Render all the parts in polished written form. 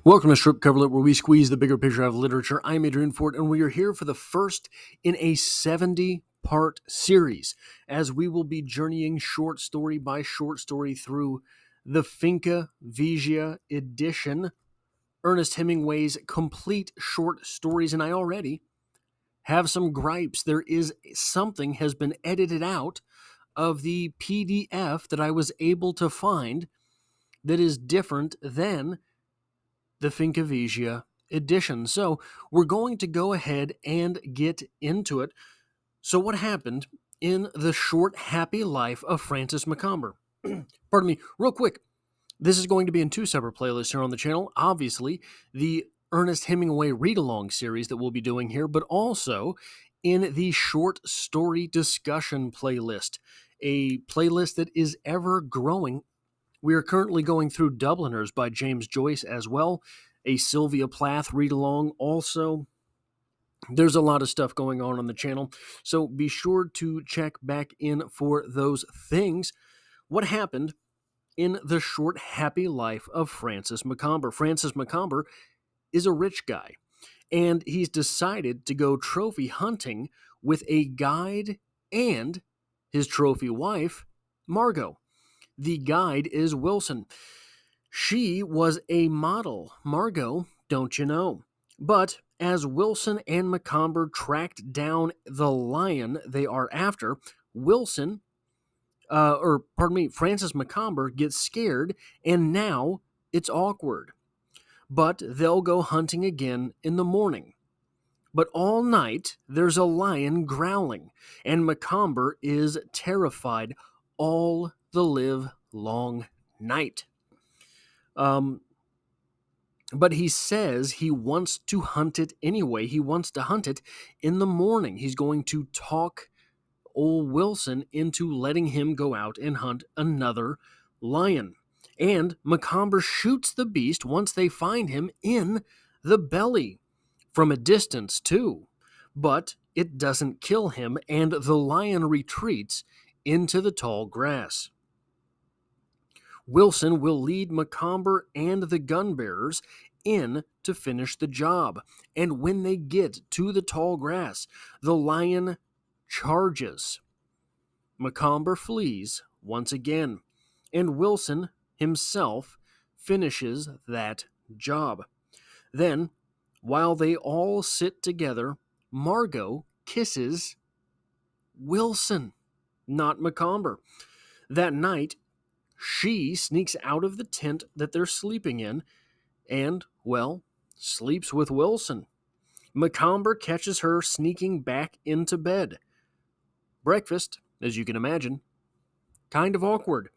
Welcome to Strip Coverlet, where we squeeze the bigger picture out of literature. I'm Adrian Ford, and we are here for the first in a 70-part series, as we will be journeying short story by short story through the Finca Vigia edition, Ernest Hemingway's complete short stories, and I already have some gripes. There is something has been edited out of the PDF that I was able to find that is different than the Finca Vigia edition. So we're going to go ahead and get into it. So what happened in the short, happy life of Francis Macomber? Pardon me, real quick. This is going to be in two separate playlists here on the channel. Obviously, the Ernest Hemingway read-along series that we'll be doing here, but also in the short story discussion playlist, a playlist that is ever growing. We are currently going through Dubliners by James Joyce as well, a Sylvia Plath read-along also. There's a lot of stuff going on the channel, so be sure to check back in for those things. What happened in the short, happy life of Francis Macomber? Francis Macomber is a rich guy, and he's decided to go trophy hunting with a guide and his trophy wife, Margot. The guide is Wilson. She was a model, Margot, don't you know? But as Wilson and Macomber tracked down the lion they are after, Francis Macomber gets scared, and now it's awkward. But they'll go hunting again in the morning. But all night, there's a lion growling, and Macomber is terrified all the live long night. But he says he wants to hunt it anyway. He wants to hunt it in the morning. He's going to talk old Wilson into letting him go out and hunt another lion. And Macomber shoots the beast once they find him in the belly, from a distance too. But it doesn't kill him, and the lion retreats into the tall grass. Wilson will lead Macomber and the gun-bearers in to finish the job, and when they get to the tall grass, the lion charges. Macomber flees once again, and Wilson himself finishes that job. Then, while they all sit together, Margot kisses Wilson, not Macomber. That night, she sneaks out of the tent that they're sleeping in and, well, sleeps with Wilson. Macomber catches her sneaking back into bed. Breakfast, as you can imagine, kind of awkward.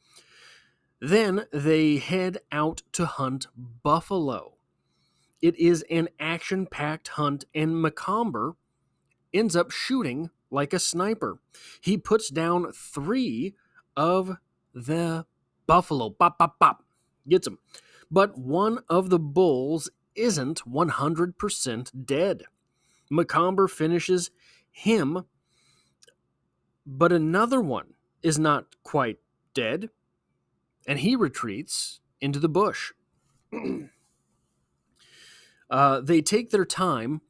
Then they head out to hunt buffalo. It is an action-packed hunt, and Macomber ends up shooting like a sniper. He puts down 3 of the buffalo. Bop, bop, bop. Gets him. But one of the bulls isn't 100% dead. Macomber finishes him, but another one is not quite dead, and he retreats into the bush. They take their time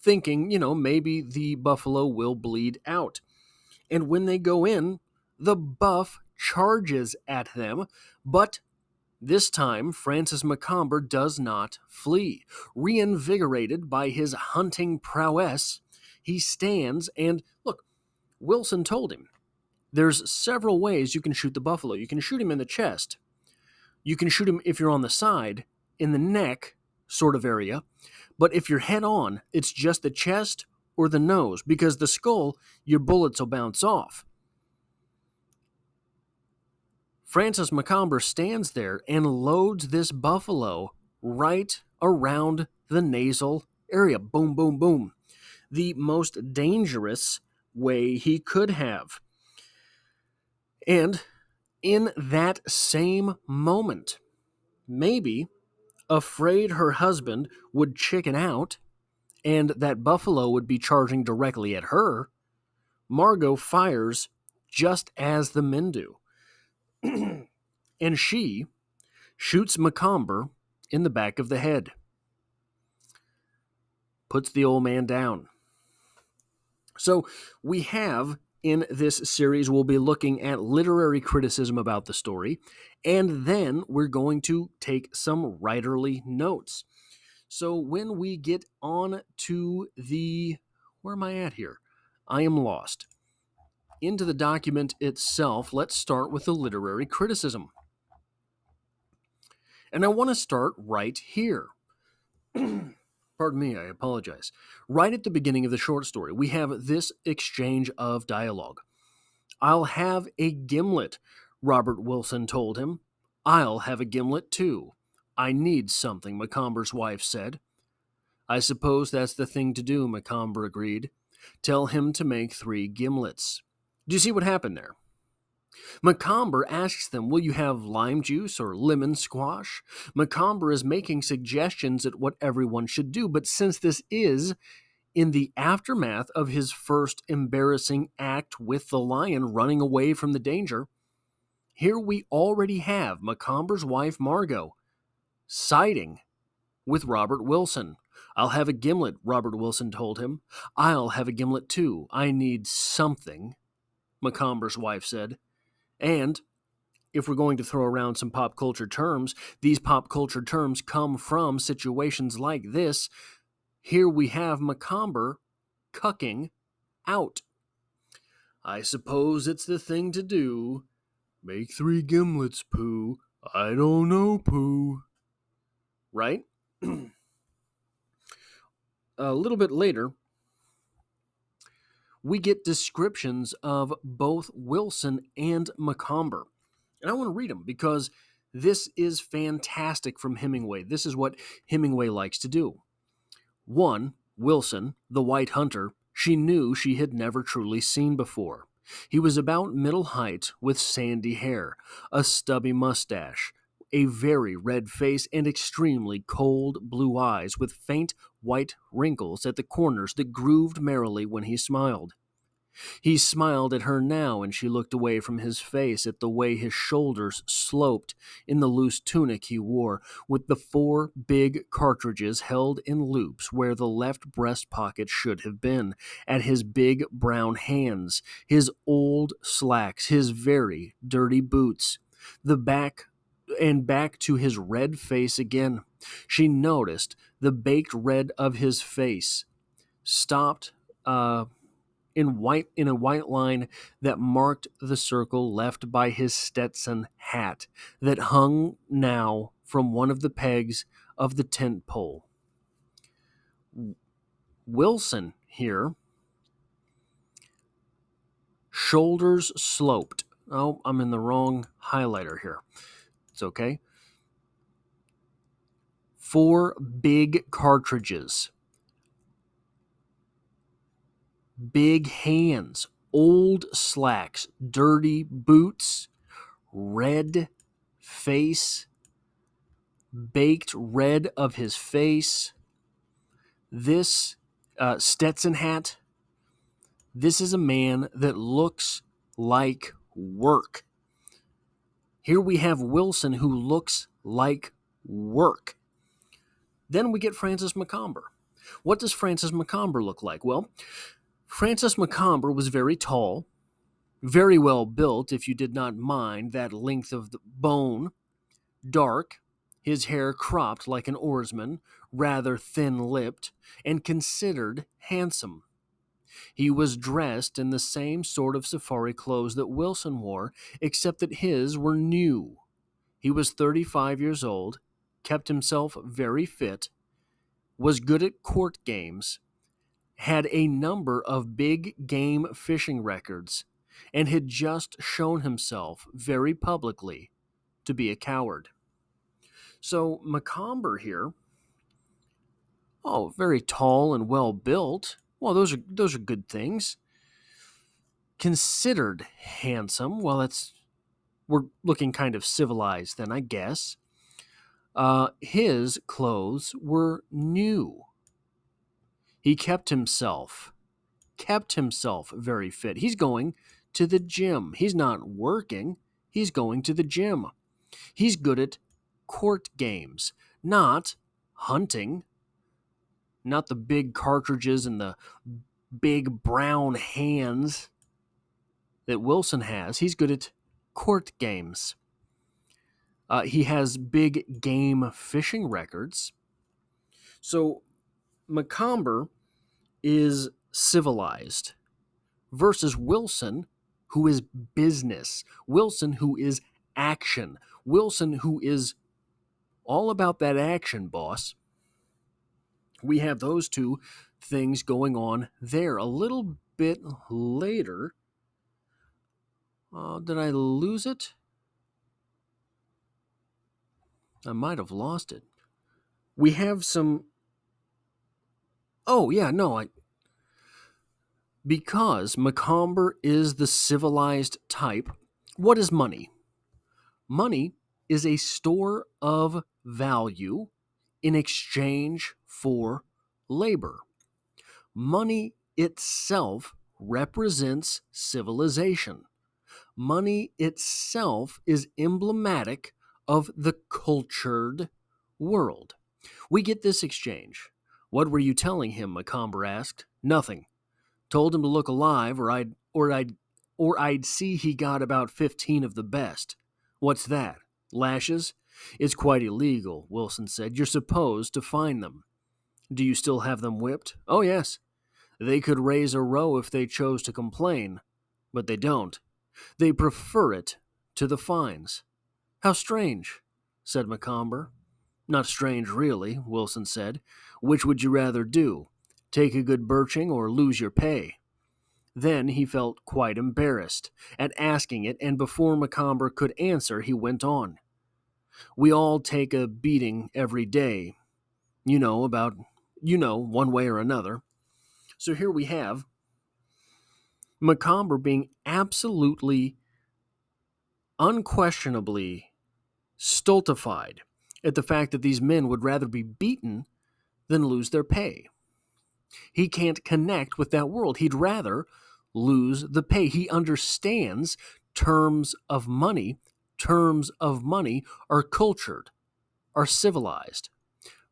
thinking, maybe the buffalo will bleed out. And when they go in, the buff charges at them, but this time Francis Macomber does not flee. Reinvigorated by his hunting prowess, he stands and, look, Wilson told him, there's several ways you can shoot the buffalo. You can shoot him in the chest. You can shoot him if you're on the side, in the neck sort of area. But if you're head on, it's just the chest or the nose, because the skull, your bullets will bounce off. Francis Macomber stands there and loads this buffalo right around the nasal area. Boom, boom, boom. The most dangerous way he could have. And in that same moment, maybe afraid her husband would chicken out and that buffalo would be charging directly at her, Margot fires just as the men do. And she shoots Macomber in the back of the head. puts the old man down. So we have in this series, we'll be looking at literary criticism about the story, and then we're going to take some writerly notes. So when we get on to where am I at here? I am lost. Into the document itself, let's start with the literary criticism. And I want to start right here. Pardon me, I apologize. Right at the beginning of the short story, we have this exchange of dialogue. "I'll have a gimlet," Robert Wilson told him. "I'll have a gimlet too. I need something," Macomber's wife said. "I suppose that's the thing to do," Macomber agreed. "Tell him to make 3 gimlets." Do you see what happened there? Macomber asks them, "Will you have lime juice or lemon squash?" Macomber is making suggestions at what everyone should do, but since this is in the aftermath of his first embarrassing act with the lion running away from the danger, here we already have Macomber's wife Margot siding with Robert Wilson. "I'll have a gimlet," Robert Wilson told him. "I'll have a gimlet too. I need something," Macomber's wife said. And if we're going to throw around some pop culture terms, these pop culture terms come from situations like this. Here we have Macomber cucking out. "I suppose it's the thing to do. Make 3 gimlets, Pooh. I don't know, Pooh." Right? A little bit later, we get descriptions of both Wilson and Macomber. And I want to read them because this is fantastic from Hemingway. This is what Hemingway likes to do. 1. Wilson, the white hunter, she knew she had never truly seen before. He was about middle height with sandy hair, a stubby mustache, a very red face, and extremely cold blue eyes with faint white wrinkles at the corners that grooved merrily when he smiled. He smiled at her now, and she looked away from his face at the way his shoulders sloped in the loose tunic he wore, with the 4 big cartridges held in loops where the left breast pocket should have been, at his big brown hands, his old slacks, his very dirty boots, the back to his red face again. She noticed the baked red of his face, stopped in a white line that marked the circle left by his Stetson hat that hung now from one of the pegs of the tent pole. Wilson here, shoulders sloped. Oh, I'm in the wrong highlighter here. It's okay. 4 big cartridges. Big hands, old slacks, dirty boots, red face, baked red of his face. This Stetson hat, this is a man that looks like work. Here we have Wilson who looks like work. Then we get Francis Macomber. What does Francis Macomber look like? Well, Francis Macomber was very tall, very well built, if you did not mind that length of the bone, dark, his hair cropped like an oarsman, rather thin-lipped, and considered handsome. He was dressed in the same sort of safari clothes that Wilson wore, except that his were new. He was 35 years old, kept himself very fit, was good at court games, had a number of big game fishing records, and had just shown himself very publicly to be a coward. So Macomber here, very tall and well built. Well, those are good things. Considered handsome. Well, we're looking kind of civilized then, I guess. His clothes were new. He kept himself very fit. He's going to the gym. He's not working. He's going to the gym. He's good at court games, not hunting. not the big cartridges and the big brown hands that Wilson has. He's good at court games. He has big game fishing records. So Macomber is civilized versus Wilson, who is business. Wilson, who is action. Wilson, who is all about that action, boss. We have those two things going on there. A little bit later, did I lose it? I might have lost it. We have some. Oh, yeah, no, because Macomber is the civilized type. What is money? Money is a store of value in exchange for labor. Money itself represents civilization. Money itself is emblematic of the cultured world. We get this exchange. What were you telling him? Macomber asked. Nothing. Told him to look alive, or I'd see he got about 15 of the best. What's that? Lashes? It's quite illegal, Wilson said. You're supposed to fine them. Do you still have them whipped? Oh, yes. They could raise a row if they chose to complain, but they don't. They prefer it to the fines. How strange, said Macomber. Not strange, really, Wilson said. Which would you rather do? Take a good birching or lose your pay? Then he felt quite embarrassed at asking it, and before Macomber could answer, he went on. We all take a beating every day. One way or another. So here we have Macomber being absolutely, unquestionably stultified at the fact that these men would rather be beaten than lose their pay. He can't connect with that world. He'd rather lose the pay. He understands terms of money. Terms of money are cultured, are civilized,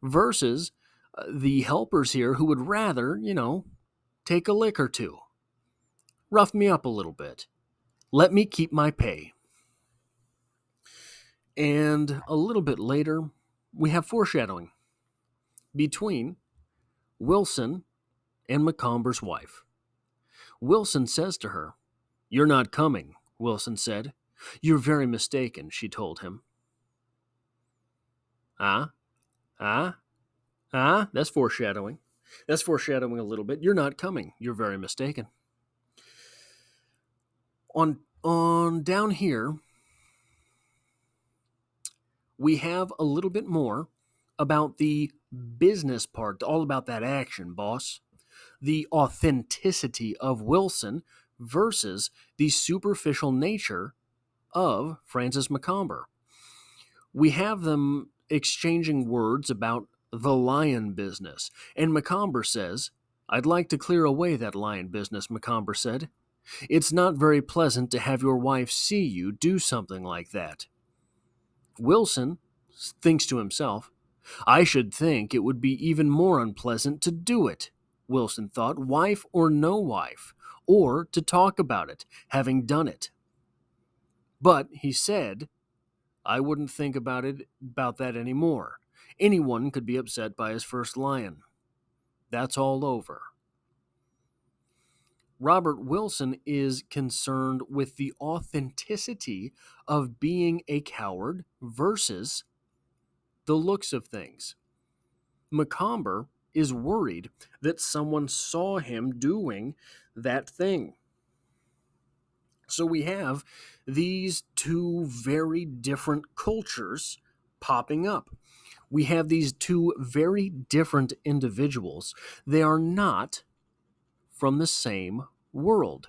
versus the helpers here who would rather, take a lick or two. Rough me up a little bit. Let me keep my pay. And a little bit later, we have foreshadowing between Wilson and Macomber's wife. Wilson says to her, You're not coming, Wilson said. You're very mistaken, she told him. That's foreshadowing. That's foreshadowing a little bit. You're not coming. You're very mistaken. On down here, we have a little bit more about the business part, all about that action, boss. The authenticity of Wilson versus the superficial nature of Francis Macomber. We have them exchanging words about the lion business, and Macomber says, I'd like to clear away that lion business, Macomber said. It's not very pleasant to have your wife see you do something like that. Wilson thinks to himself, I should think it would be even more unpleasant to do it, Wilson thought, wife or no wife, or to talk about it, having done it. But, he said, I wouldn't think about that anymore. Anyone could be upset by his first lion. That's all over. Robert Wilson is concerned with the authenticity of being a coward versus the looks of things. Macomber is worried that someone saw him doing that thing. So we have these two very different cultures popping up. We have these two very different individuals. They are not from the same world.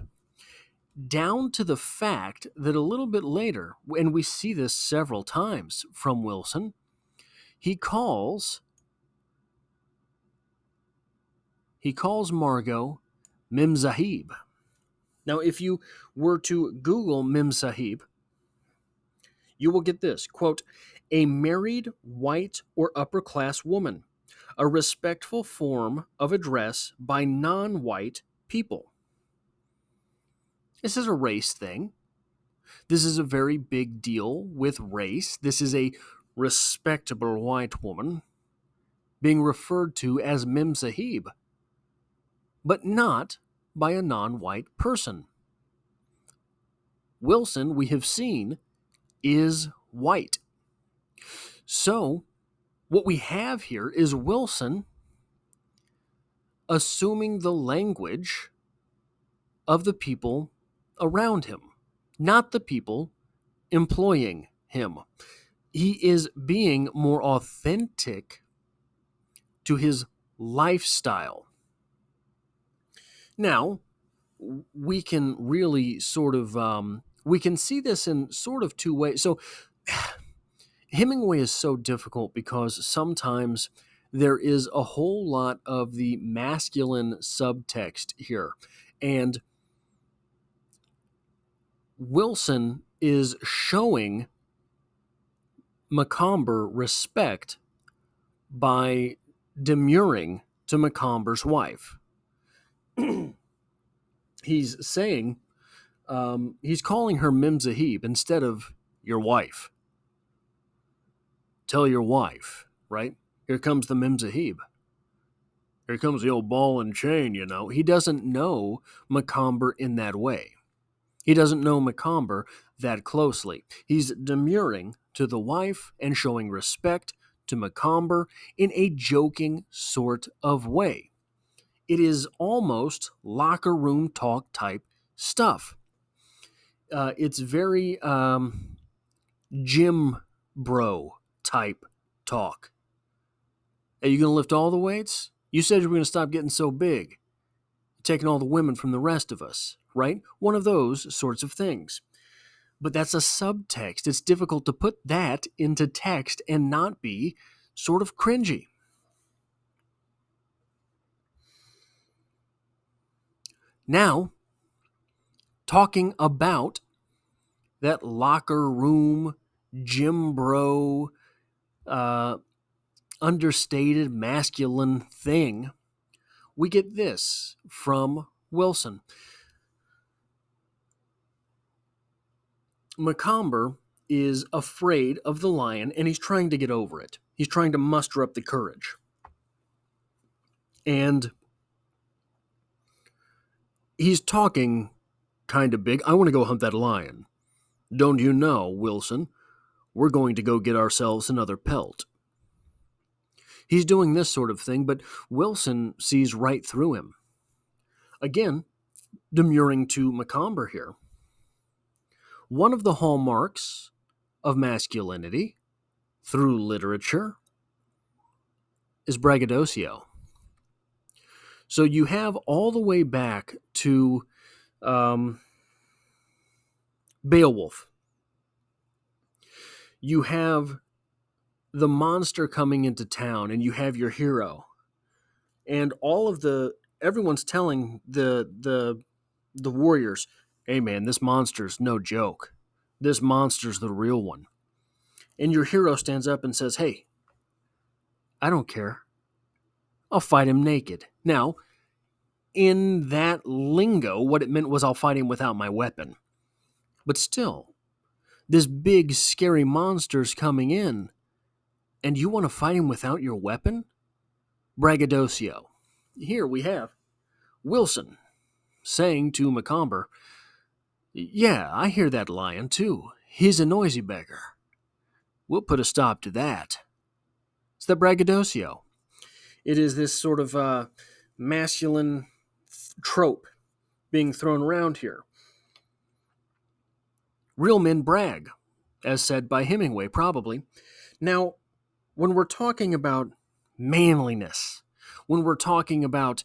Down to the fact that a little bit later, and we see this several times from Wilson, he calls Margot Mem Sahib. Now, if you were to Google Mem Sahib, you will get this, quote, a married white or upper class woman, a respectful form of address by non-white people. This is a race thing. This is a very big deal with race. This is a respectable white woman being referred to as Mem Sahib, but not by a non-white person. Wilson, we have seen, is white. So, what we have here is Wilson assuming the language of the people around him, not the people employing him. He is being more authentic to his lifestyle. Now, we can really we can see this in sort of two ways. So, Hemingway is so difficult because sometimes there is a whole lot of the masculine subtext here. And Wilson is showing Macomber respect by demurring to Macomber's wife. He's saying, he's calling her Mem Sahib instead of your wife. Tell your wife, right? Here comes the Mem Sahib. Here comes the old ball and chain, you know. He doesn't know Macomber in that way. He doesn't know Macomber that closely. He's demurring to the wife and showing respect to Macomber in a joking sort of way. It is almost locker room talk type stuff. It's very gym bro type talk. Are you going to lift all the weights? You said you were going to stop getting so big, taking all the women from the rest of us, right? One of those sorts of things. But that's a subtext. It's difficult to put that into text and not be sort of cringy. Now, talking about that locker room, gym bro, understated masculine thing, we get this from Wilson. Macomber is afraid of the lion and he's trying to get over it. He's trying to muster up the courage. And he's talking kind of big. I want to go hunt that lion. Don't you know, Wilson? We're going to go get ourselves another pelt. He's doing this sort of thing, but Wilson sees right through him. Again, demurring to Macomber here. One of the hallmarks of masculinity through literature is braggadocio. So you have all the way back to Beowulf. You have the monster coming into town, and you have your hero, and everyone's telling the warriors, "Hey man, this monster's no joke. This monster's the real one." And your hero stands up and says, "Hey, I don't care. I'll fight him naked." Now, in that lingo, what it meant was I'll fight him without my weapon. But still, this big, scary monster's coming in, and you want to fight him without your weapon? Braggadocio. Here we have Wilson saying to Macomber, "Yeah, I hear that lion too. He's a noisy beggar. We'll put a stop to that." It's the braggadocio. It is this sort of masculine trope being thrown around here. Real men brag, as said by Hemingway, probably. Now, when we're talking about manliness, when we're talking about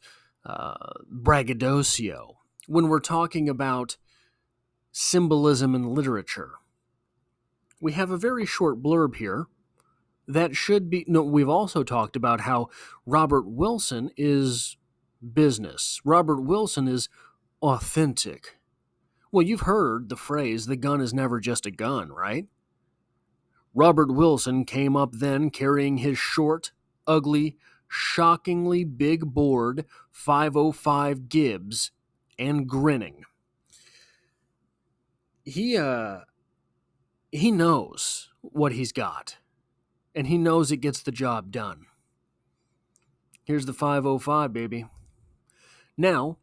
braggadocio, when we're talking about symbolism in literature, we have a very short blurb here that should be... No, we've also talked about how Robert Wilson is business. Robert Wilson is authentic. Well, you've heard the phrase, the gun is never just a gun, right? Robert Wilson came up then carrying his short, ugly, shockingly big bored 505 Gibbs and grinning. He knows what he's got, and he knows it gets the job done. Here's the 505, baby. Now,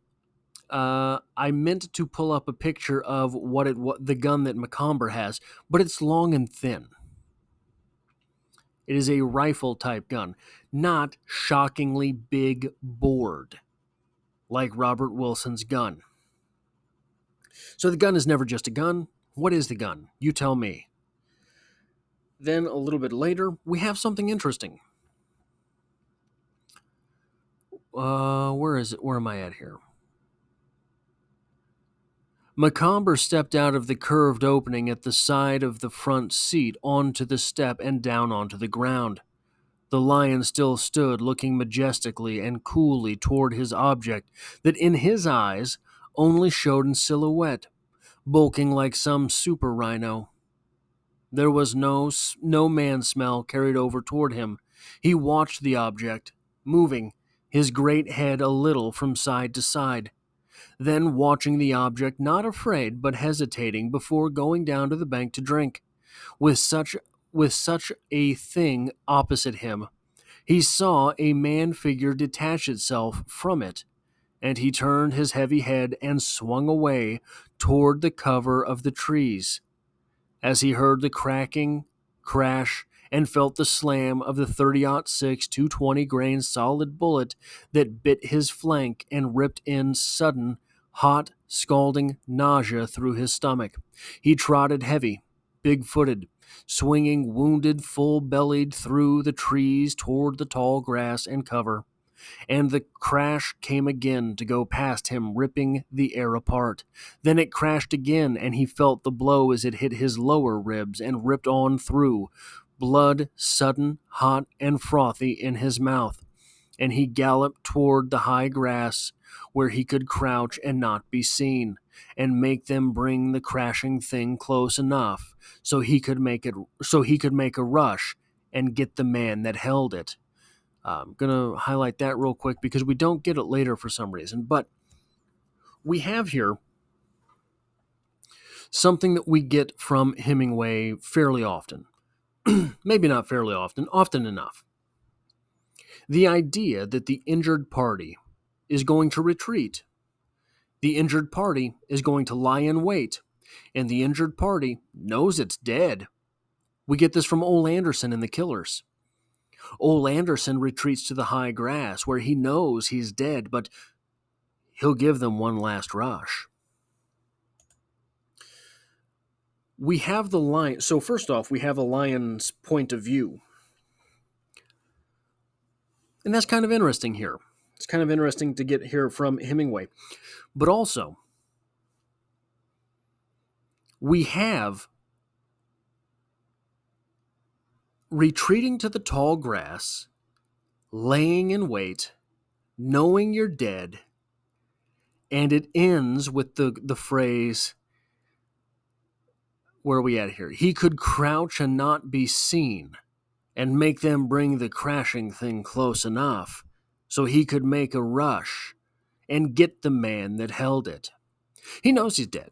I meant to pull up a picture of what the gun that Macomber has, but it's long and thin. It is a rifle type gun, not shockingly big bored like Robert Wilson's gun. So the gun is never just a gun. What is the gun? You tell me. Then a little bit later, we have something interesting. Where is it? Where am I at here? Macomber stepped out of the curved opening at the side of the front seat onto the step and down onto the ground. The lion still stood, looking majestically and coolly toward his object that in his eyes only showed in silhouette, bulking like some super rhino. There was no man smell carried over toward him. He watched the object, moving, his great head a little from side to side. Then watching the object, not afraid but hesitating before going down to the bank to drink. With such a thing opposite him, he saw a man figure detach itself from it, and he turned his heavy head and swung away toward the cover of the trees. As he heard the cracking, crash, and felt the slam of the 30-06 220 grain solid bullet that bit his flank and ripped in sudden, hot, scalding nausea through his stomach, he trotted heavy, big-footed, swinging wounded, full-bellied through the trees toward the tall grass and cover. And the crash came again to go past him, ripping the air apart. Then it crashed again, and he felt the blow as it hit his lower ribs and ripped on through, blood sudden, hot, and frothy in his mouth. And he galloped toward the high grass, where he could crouch and not be seen, and make them bring the crashing thing close enough so he could make a rush and get the man that held it. I'm going to highlight that real quick because we don't get it later for some reason. But we have here something that we get from Hemingway fairly often. Maybe not fairly often, often enough. The idea that the injured party is going to retreat. The injured party is going to lie in wait. And the injured party knows it's dead. We get this from Ole Anderson in The Killers. Ole Anderson retreats to the high grass where he knows he's dead, but he'll give them one last rush. We have the lion. So first off, we have a lion's point of view. And that's kind of interesting here. It's kind of interesting to get here from Hemingway. But also, we have retreating to the tall grass, laying in wait, knowing you're dead, and it ends with the phrase, where are we at here? He could crouch and not be seen, and make them bring the crashing thing close enough so he could make a rush and get the man that held it. He knows he's dead.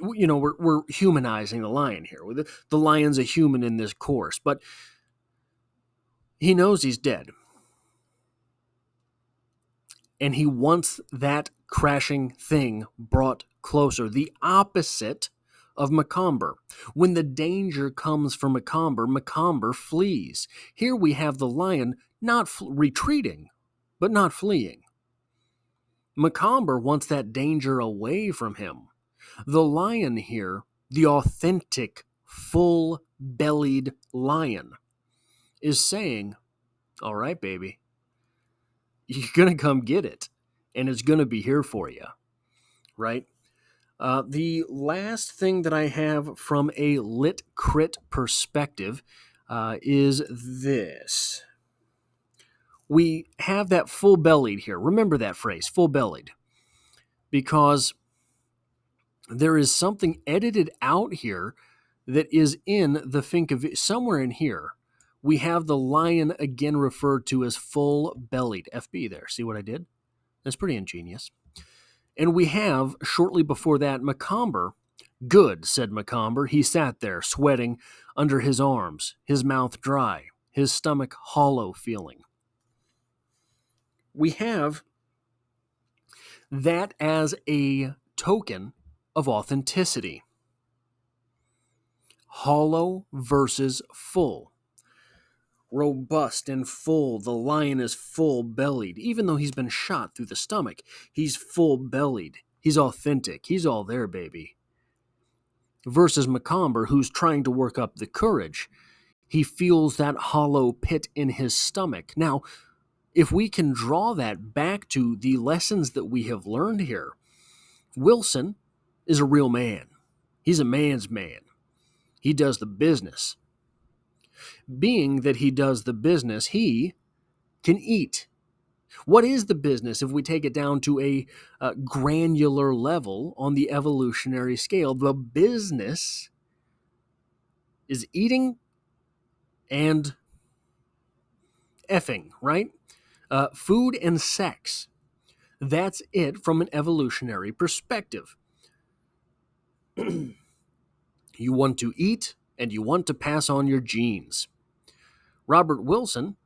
We're humanizing the lion here. The lion's a human in this course, but he knows he's dead. And he wants that crashing thing brought closer. The opposite of Macomber. When the danger comes from Macomber, Macomber flees. Here we have the lion not retreating, but not fleeing. Macomber wants that danger away from him. The lion here, the authentic, full-bellied lion, is saying, all right, baby, you're going to come get it, and it's going to be here for you, right? The last thing that I have from a lit crit perspective is this. We have that full-bellied here. Remember that phrase, full-bellied, because there is something edited out here that is in the think of somewhere in here We have the lion again referred to as full-bellied. FB there. See what I did? That's pretty ingenious. And we have, shortly before that, Macomber. Good, said Macomber. He sat there, sweating under his arms, his mouth dry, his stomach hollow feeling. We have that as a token of authenticity. Hollow versus full. Robust and full, the lion is full-bellied. Even though he's been shot through the stomach, he's full-bellied. He's authentic. He's all there, baby. Versus Macomber, who's trying to work up the courage. He feels that hollow pit in his stomach. Now, if we can draw that back to the lessons that we have learned here, Wilson is a real man. He's a man's man. He does the business. Being that he does the business, he can eat. What is the business if we take it down to a granular level on the evolutionary scale? The business is eating and effing, right? Food and sex. That's it from an evolutionary perspective. You want to eat and you want to pass on your genes. Robert Wilson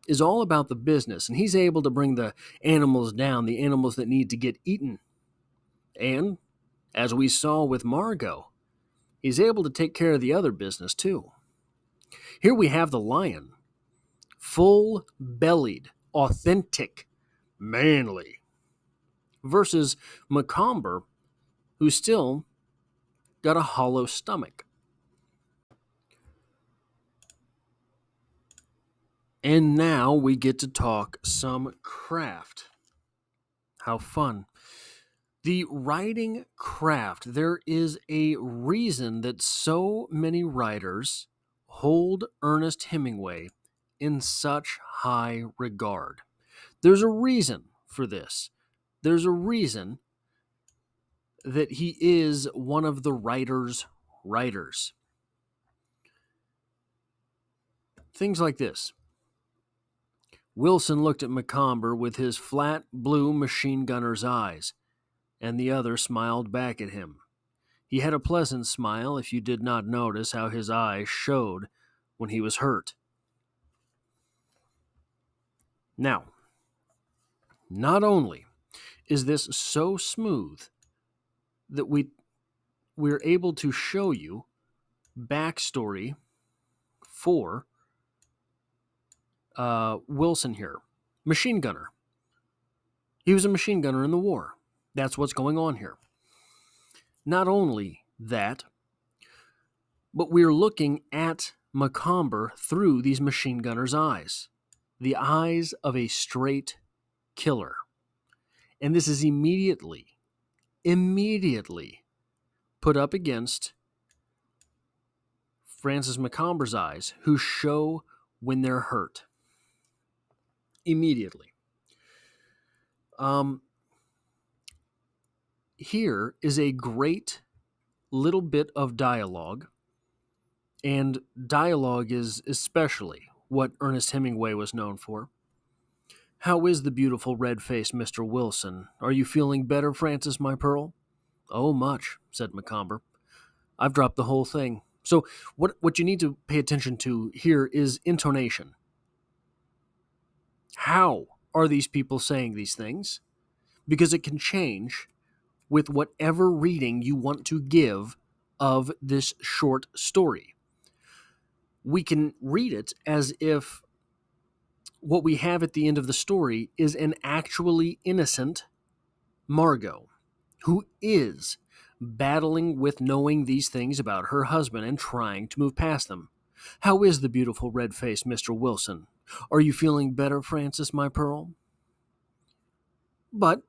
is all about the business, and he's able to bring the animals down, the animals that need to get eaten. And, as we saw with Margot, he's able to take care of the other business too. Here we have the lion, full-bellied, authentic, manly, versus Macomber, who's still got a hollow stomach. And now we get to talk some craft. How fun. The writing craft. There is a reason that so many writers hold Ernest Hemingway in such high regard. There's a reason for this. There's a reason that he is one of the writer's writers. Things like this. Wilson looked at Macomber with his flat blue machine gunner's eyes, and the other smiled back at him. He had a pleasant smile if you did not notice how his eyes showed when he was hurt. Now, not only is this so smooth that we're able to show you backstory for Wilson here. Machine gunner. He was a machine gunner in the war. That's what's going on here. Not only that, but we're looking at Macomber through these machine gunner's eyes. The eyes of a straight killer. And this is immediately put up against Francis Macomber's eyes, who show when they're hurt. Immediately. Here is a great little bit of dialogue, and dialogue is especially what Ernest Hemingway was known for. How is the beautiful red-faced Mr. Wilson? Are you feeling better, Francis, my pearl? Oh, much, said Macomber. I've dropped the whole thing. So what you need to pay attention to here is intonation. How are these people saying these things? Because it can change with whatever reading you want to give of this short story. We can read it as if what we have at the end of the story is an actually innocent Margot, who is battling with knowing these things about her husband and trying to move past them. How is the beautiful red-faced Mr. Wilson? Are you feeling better, Francis, my pearl? But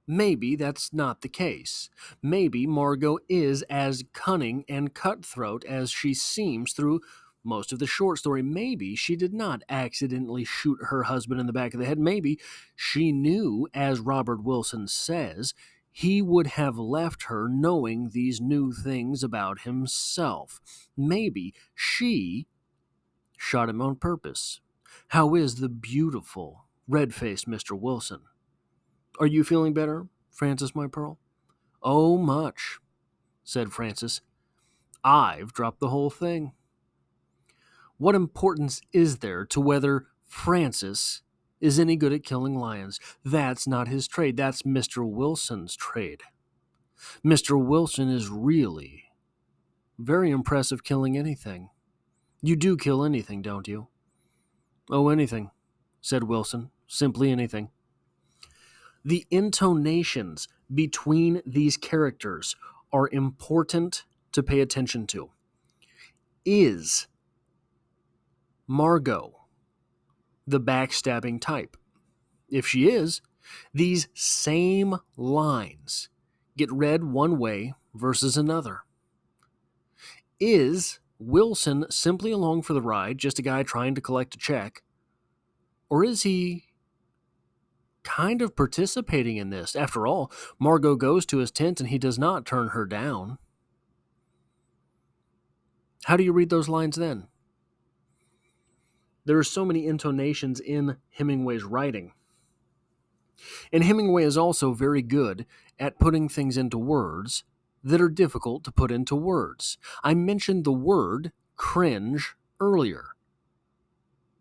maybe that's not the case. Maybe Margot is as cunning and cutthroat as she seems through most of the short story. Maybe she did not accidentally shoot her husband in the back of the head. Maybe she knew, as Robert Wilson says, he would have left her knowing these new things about himself. Maybe she shot him on purpose. How is the beautiful, red-faced Mr. Wilson? Are you feeling better, Frances, my pearl? Oh, much, said Frances. I've dropped the whole thing. What importance is there to whether Francis is any good at killing lions? That's not his trade. That's Mr. Wilson's trade. Mr. Wilson is really very impressive killing anything. You do kill anything, don't you? Oh, anything, said Wilson. Simply anything. The intonations between these characters are important to pay attention to. Is Margot the backstabbing type? If she is, these same lines get read one way versus another. Is Wilson simply along for the ride, just a guy trying to collect a check? Or is he kind of participating in this? After all, Margot goes to his tent and he does not turn her down. How do you read those lines then? There are so many intonations in Hemingway's writing. And Hemingway is also very good at putting things into words that are difficult to put into words. I mentioned the word cringe earlier.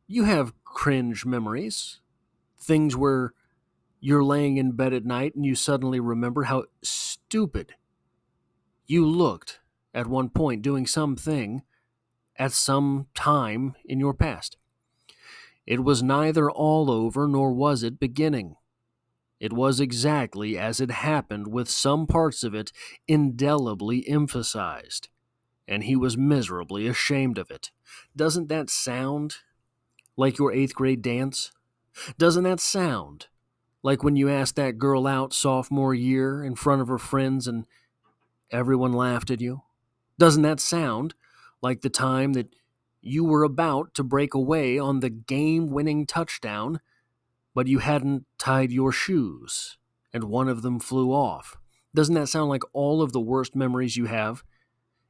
You have cringe memories, things where you're laying in bed at night and you suddenly remember how stupid you looked at one point doing something at some time in your past. It was neither all over nor was it beginning. It was exactly as it happened, with some parts of it indelibly emphasized, and he was miserably ashamed of it. Doesn't that sound like your 8th grade dance? Doesn't that sound like when you asked that girl out sophomore year in front of her friends and everyone laughed at you? Doesn't that sound like the time that you were about to break away on the game-winning touchdown, but you hadn't tied your shoes, and one of them flew off? Doesn't that sound like all of the worst memories you have?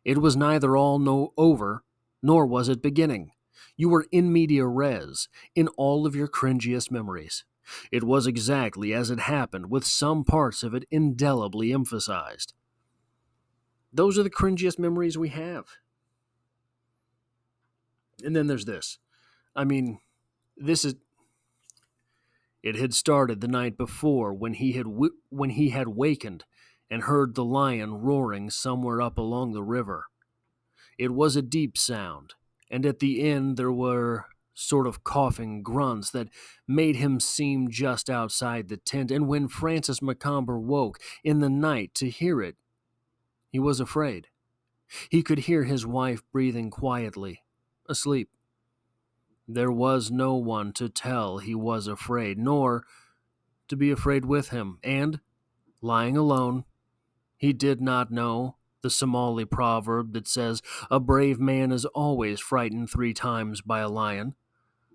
It was neither all over, nor was it beginning. You were in media res in all of your cringiest memories. It was exactly as it happened, with some parts of it indelibly emphasized. Those are the cringiest memories we have. And then there's this. I mean, this is... It had started the night before when he had wakened and heard the lion roaring somewhere up along the river. It was a deep sound, and at the end there were sort of coughing grunts that made him seem just outside the tent, and when Francis Macomber woke in the night to hear it, he was afraid. He could hear his wife breathing quietly, asleep. There was no one to tell he was afraid, nor to be afraid with him, and, lying alone, he did not know the Somali proverb that says a brave man is always frightened 3 times by a lion: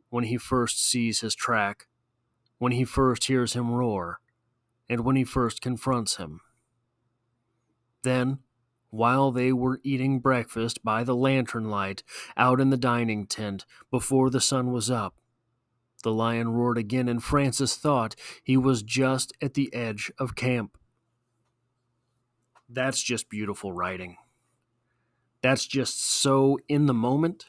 when he first sees his track, when he first hears him roar, and when he first confronts him. Then, while they were eating breakfast by the lantern light out in the dining tent before the sun was up, the lion roared again, and Francis thought he was just at the edge of camp. That's just beautiful writing. That's just so in the moment.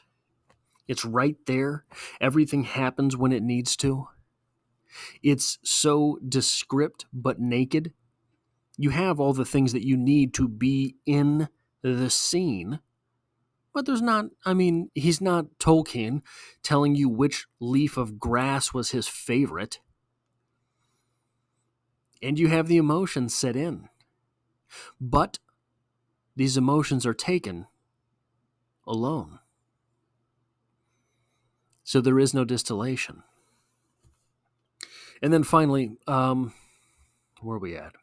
It's right there. Everything happens when it needs to. It's so descript but naked. You have all the things that you need to be in the scene, but there's not, he's not Tolkien telling you which leaf of grass was his favorite. And you have the emotions set in. But these emotions are taken alone. So there is no distillation. And then finally, where are we at?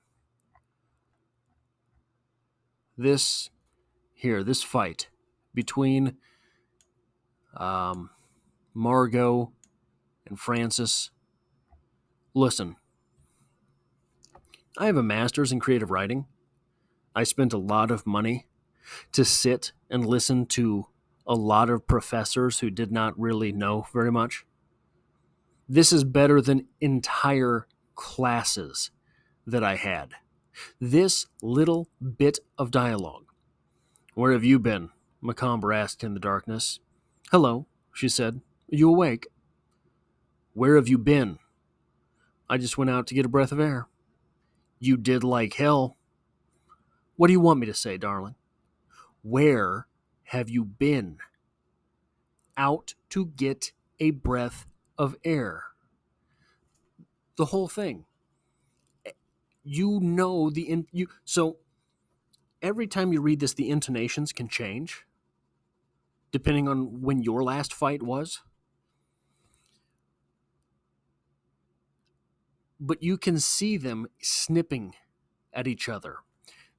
This fight between Margot and Francis. Listen, I have a master's in creative writing. I spent a lot of money to sit and listen to a lot of professors who did not really know very much. This is better than entire classes that I had. This little bit of dialogue. "Where have you been?" Macomber asked in the darkness. "Hello," she said. "Are you awake?" "Where have you been?" "I just went out to get a breath of air." "You did like hell." "What do you want me to say, darling?" "Where have you been?" "Out to get a breath of air." The whole thing. You know so every time you read this, the intonations can change depending on when your last fight was. But you can see them snipping at each other.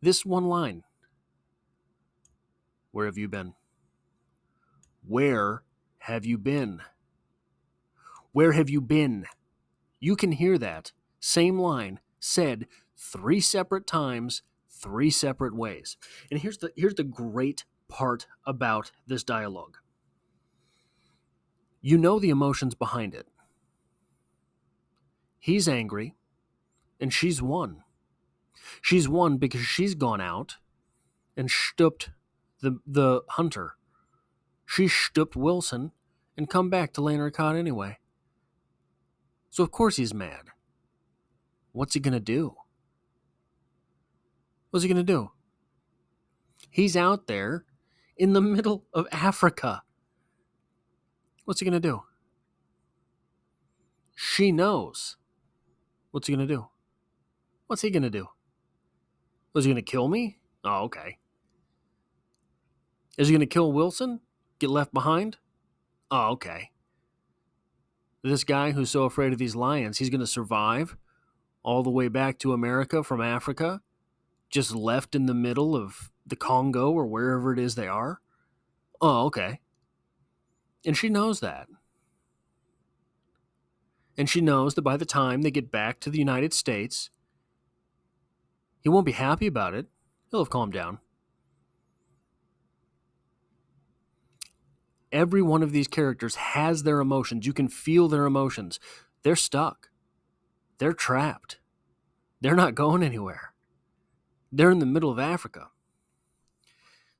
This one line: "Where have you been?" "Where have you been?" "Where have you been?" You can hear that same line said 3 separate times, 3 separate ways. And here's the great part about this dialogue. You know the emotions behind it. He's angry, and she's won. She's won because she's gone out and stooped the hunter. She stooped Wilson and come back to lay in her cot anyway. So of course he's mad. What's he gonna do? What's he gonna do? He's out there in the middle of Africa. What's he gonna do? She knows. What's he gonna do? What's he gonna do? Was he gonna kill me? Oh, okay. Is he gonna kill Wilson? Get left behind? Oh, okay. This guy who's so afraid of these lions, he's gonna survive all the way back to America from Africa, just left in the middle of the Congo or wherever it is they are? Oh, okay. And she knows that. And she knows that by the time they get back to the United States, he won't be happy about it. He'll have calmed down. Every one of these characters has their emotions. You can feel their emotions. They're stuck. They're trapped. They're not going anywhere. They're in the middle of Africa.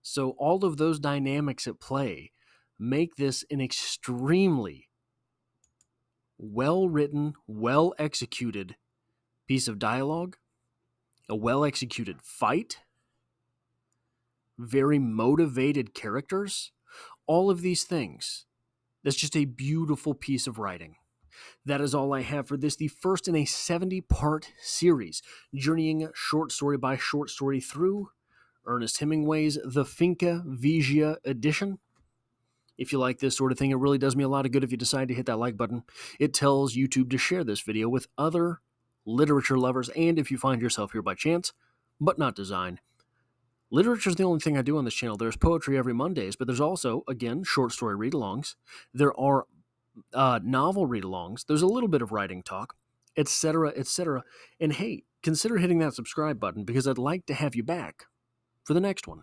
So all of those dynamics at play make this an extremely well-written, well-executed piece of dialogue, a well-executed fight, very motivated characters, all of these things. That's just a beautiful piece of writing. That is all I have for this, the first in a 70-part series, journeying short story by short story through Ernest Hemingway's The Finca Vigia edition. If you like this sort of thing, it really does me a lot of good if you decide to hit that like button. It tells YouTube to share this video with other literature lovers, and if you find yourself here by chance, but not design. Literature is the only thing I do on this channel. There's poetry every Mondays, but there's also, again, short story read-alongs. There are novel read-alongs. There's a little bit of writing talk, etc., etc. And hey, consider hitting that subscribe button because I'd like to have you back for the next one.